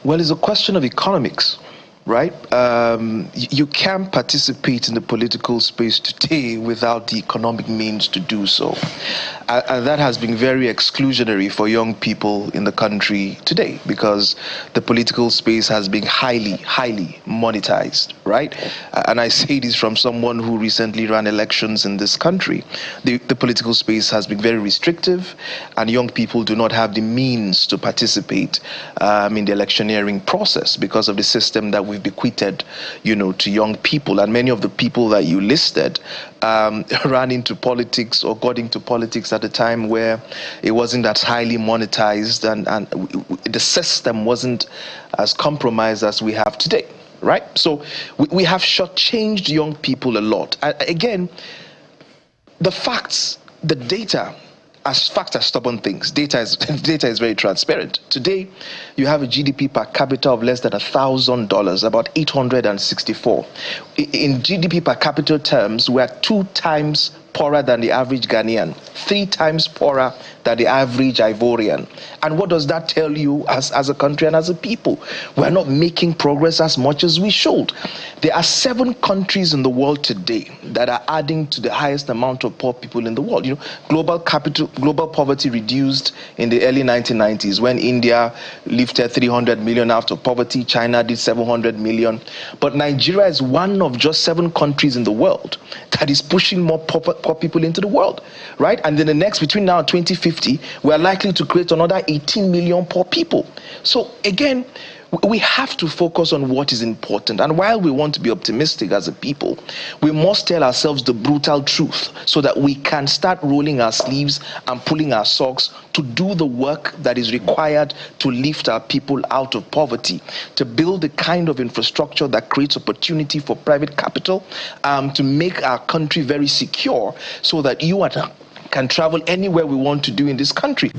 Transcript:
Well, it's a question of economics, right? You can't participate in the political space today without the economic means to do so. And that has been very exclusionary for young people in the country today because the political space has been highly monetized, right? And I say this from someone who recently ran elections in this country. The political space has been very restrictive, and young people do not have the means to participate in the electioneering process because of the system that we've bequeathed, to young people. And many of the people that you listed ran into politics or got into politics at a time where it wasn't as highly monetized and the system wasn't as compromised as we have today, right? So we have shortchanged young people a lot. Again, the facts, the data, as facts are stubborn things. Data is very transparent. Today, you have a GDP per capita of less than $1,000, about 864. In GDP per capita terms, we are 2 times poorer than the average Ghanaian, 3 times poorer than the average Ivorian. And what does that tell you as a country and as a people? We're not making progress as much as we should. There are 7 countries in the world today that are adding to the highest amount of poor people in the world. Global poverty reduced in the early 1990s when India lifted 300 million out of poverty, China did 700 million. But Nigeria is one of just 7 countries in the world that is pushing more poor people into the world, right? And then between now and 2050, we are likely to create another 18 million poor people. So again, we have to focus on what is important. And while we want to be optimistic as a people, we must tell ourselves the brutal truth so that we can start rolling our sleeves and pulling our socks to do the work that is required to lift our people out of poverty, to build the kind of infrastructure that creates opportunity for private capital, to make our country very secure so that you and I can travel anywhere we want to do in this country.